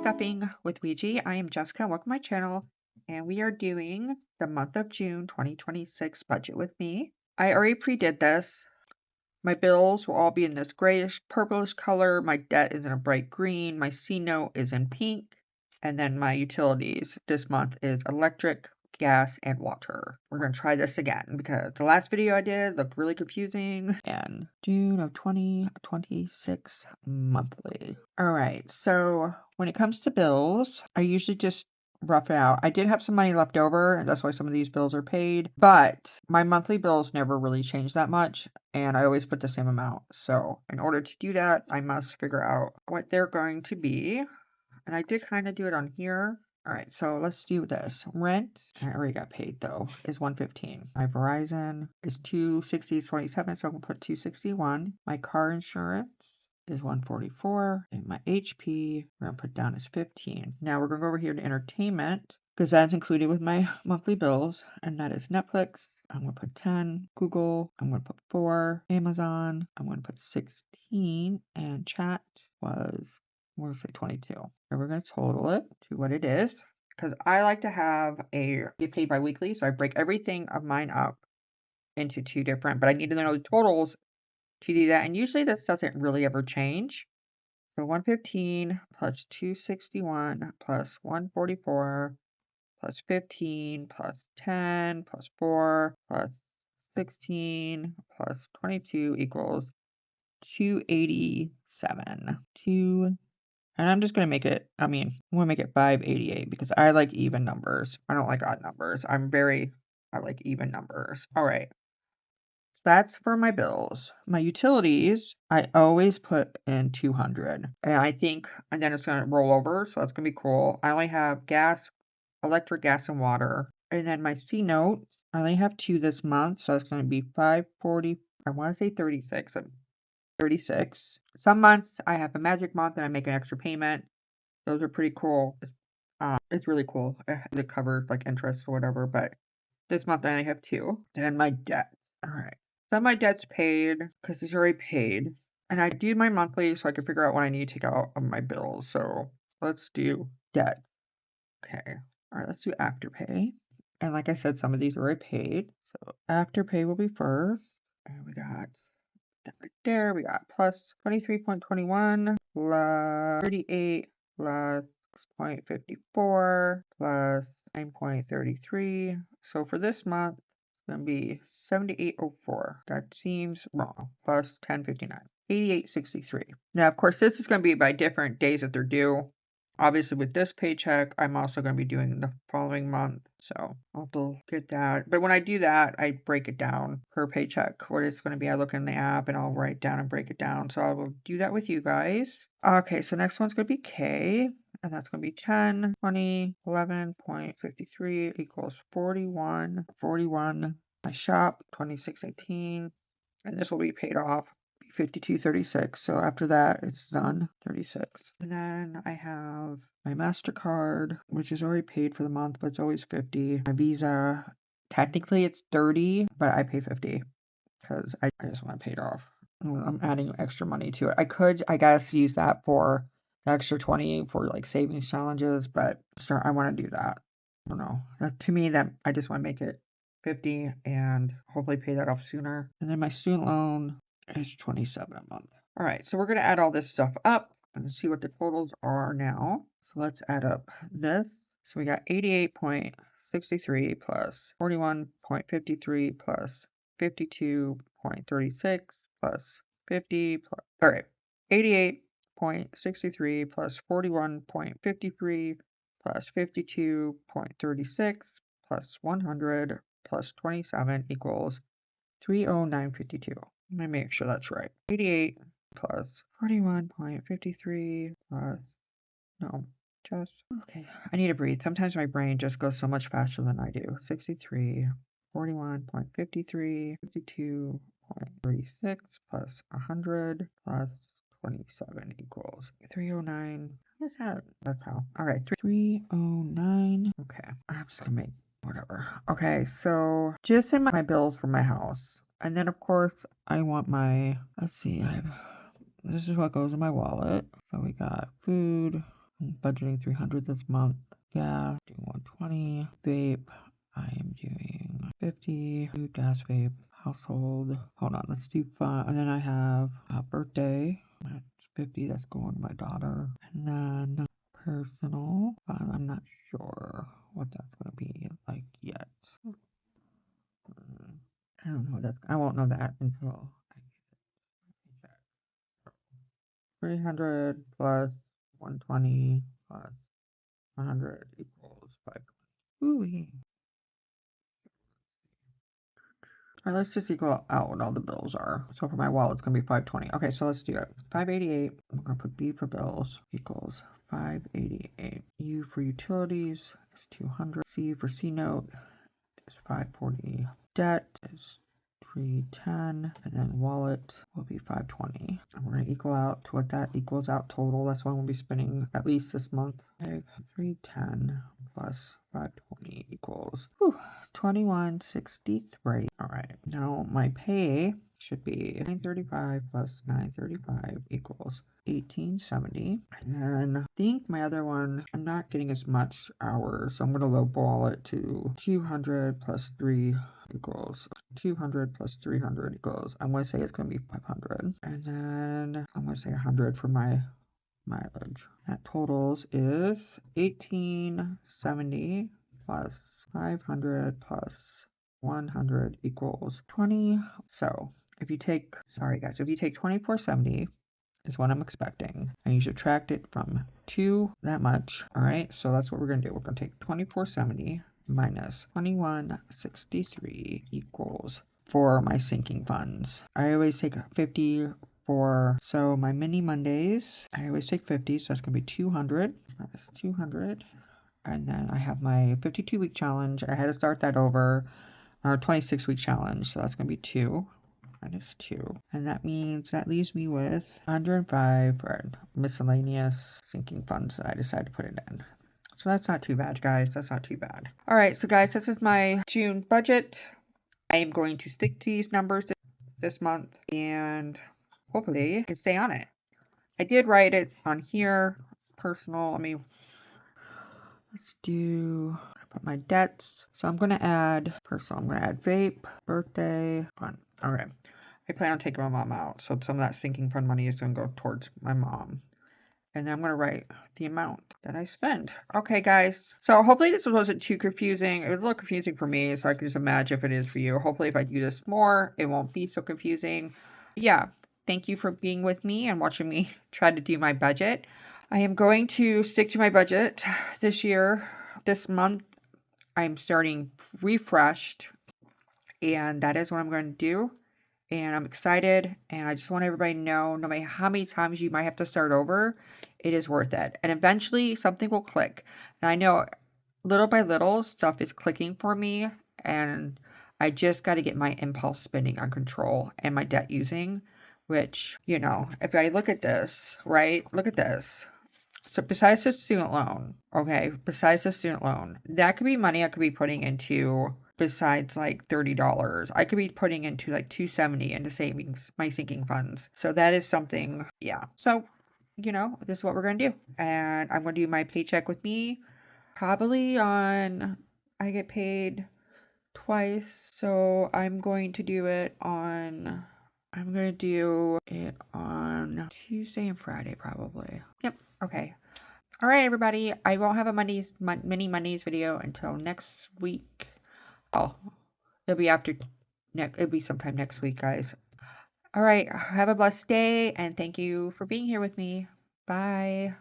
Stepping with Ouija. I am Jessica. Welcome to my channel. And we are doing the month of June 2026 budget with me. I already pre-did this. My bills will all be in this grayish purplish color. My debt is in a bright green. My C note is in pink. And then my utilities this month is electric, gas, and water. We're going to try this again because the last video I did looked really confusing. And June of 2026 monthly. All right, so when it comes to bills, I usually just rough it out. I did have some money left over, and that's why some of these bills are paid, but my monthly bills never really change that much, and I always put the same amount. So in order to do that, I must figure out what they're going to be. And I did kind of do it on here. All right, so let's do this. Rent, I already got paid though, is $115. My Verizon is $260.27, so I'm gonna put $261. My car insurance is $144, and my HP we're gonna put down as $15. Now we're gonna go over here to entertainment because that's included with my monthly bills, and that is Netflix. I'm gonna put 10. Google, I'm gonna put 4. Amazon, I'm gonna put 16, and chat was, we'll say 22. And we're going to total it to what it is because I like to have get paid bi-weekly. So I break everything of mine up into two different, but I need to know the totals to do that. And usually this doesn't really ever change. So 115 plus 261 plus 144 plus 15 plus 10 plus 4 plus 16 plus 22 equals 287. And I'm just going to make it, I'm going to make it 588 because I like even numbers. I don't like odd numbers. I like even numbers. All right. So that's for my bills. My utilities, I always put in 200. And then it's going to roll over. So that's going to be cool. I only have gas, electric, gas, and water. And then my C notes, I only have 2 this month. So it's going to be 540. I want to say 36. 36. Some months I have a magic month and I make an extra payment. Those are pretty cool. It's really cool. It covers like interest or whatever, but this month I only have 2. Then my debt. All right. Some of my debt's paid because it's already paid. And I do my monthly so I can figure out what I need to take out of my bills. So let's do debt. Okay. All right, let's do Afterpay. And like I said, some of these are already paid. So Afterpay will be first. And we got that right there. We got plus 23.21 plus 38 plus 6.54 plus 9.33. So for this month, it's going to be 78.04. That seems wrong. Plus 10.59. 88.63. Now, of course, this is going to be by different days that they're due. Obviously, with this paycheck, I'm also going to be doing the following month. So I'll have to get that. But when I do that, I break it down per paycheck. What it's going to be, I look in the app and I'll write down and break it down. So I will do that with you guys. Okay, so next one's going to be K. And that's going to be 10, 20, 11.53 equals 41. 41. My shop, 26.18. And this will be paid off. 52.36. So after that, it's done. 36. And then I have my MasterCard, which is already paid for the month, but it's always 50. My Visa, technically it's 30, but I pay 50 because I just want to pay it off. I'm adding extra money to it. I could, I guess, use that for the extra 20 for like savings challenges, but I want to do that. I don't know. That to me, that I just want to make it 50 and hopefully pay that off sooner. And then my student loan is 27 a month. All right, so we're going to add all this stuff up and see what the totals are now. So let's add up this. So we got 88.63 plus 41.53 plus 52.36 plus 50 plus, all right, 88.63 plus 41.53 plus 52.36 plus 100 plus 27 equals 309.52. Let me make sure that's right. 88 plus 41.53 plus, no, just, okay. I need to breathe. Sometimes my brain just goes so much faster than I do. 63, 41.53, 52.36 plus 100 plus 27 equals 309. What's that? That's how. All right, 309. Okay, I'm just gonna make whatever. Okay, so just in my bills for my house. And then, of course, I want my, let's see, this is what goes in my wallet. So we got food, Budgeting 300 this month. Yeah, doing 120. Vape, I am doing 50. Food, gas, vape, household. Hold on, let's do fun. And then I have a birthday. That's 50. That's going to my daughter. And then personal. I'm not sure what that's going to be like yet. I don't know. I won't know that until I get that. 300 plus 120 plus 100 equals 5. Ooh, yeah. Alright, let's just equal out what all the bills are. So for my wallet, it's going to be 520. Okay, so let's do it. 588. I'm going to put B for bills equals 588. U for utilities is 200. C for C note is 540. Debt is 310, and then wallet will be 520. And we're going to equal out to what that equals out total. That's what we'll be spending at least this month. 310 plus 520 equals 2163. All right, now my pay should be 935 plus 935 equals 1870. And then I think my other one, I'm not getting as much hours, so I'm going to lowball it to 200 plus 3 equals 200 plus 300 equals, I'm going to say it's going to be 500. And then I'm going to say 100 for my mileage. That totals is 1870 plus 500 plus 100 equals 20. So if you take, sorry guys, if you take 2470 is what I'm expecting, and you subtract it from 2 that much. All right, so that's what we're going to do. We're going to take 2470 minus 2163 equals for my sinking funds. I always take 50 for, so my mini Mondays, I always take 50, so that's going to be 200. That's 200. And then I have my 52-week challenge. I had to start that over. Our 26-week challenge, so that's going to be 2. Minus 2. And that means that leaves me with 105 for miscellaneous sinking funds that I decided to put it in. So that's not too bad, guys. That's not too bad. All right, so guys, this is my June budget. I am going to stick to these numbers this month, and hopefully I can stay on it. I did write it on here, personal. Let's do, put my debts. So I'm going to add personal. I'm going to add vape, birthday, fun. All right. I plan on taking my mom out, so some of that sinking fund money is going to go towards my mom. And then I'm going to write the amount that I spend. Okay, guys. So hopefully this wasn't too confusing. It was a little confusing for me, so I can just imagine if it is for you. Hopefully if I do this more, it won't be so confusing. Yeah, thank you for being with me and watching me try to do my budget. I am going to stick to my budget this year. This month, I'm starting refreshed, and that is what I'm going to do. And I'm excited, and I just want everybody to know, no matter how many times you might have to start over, it is worth it. And eventually something will click. And I know little by little stuff is clicking for me, and I just got to get my impulse spending on control and my debt using, which, you know, if I look at this, right? Look at this. So besides the student loan, okay, besides the student loan, that could be money I could be putting into, besides like $30. I could be putting into like $270 into savings, my sinking funds. So that is something, yeah. So, you know, this is what we're going to do. And I'm going to do my paycheck with me probably on, I get paid twice. So I'm going to do it on, I'm going to do it on Tuesday and Friday probably. Yep. Okay. All right, everybody. I won't have a mini Mondays video until next week. Oh, it'll be it'll be sometime next week, guys. All right. Have a blessed day, and thank you for being here with me. Bye.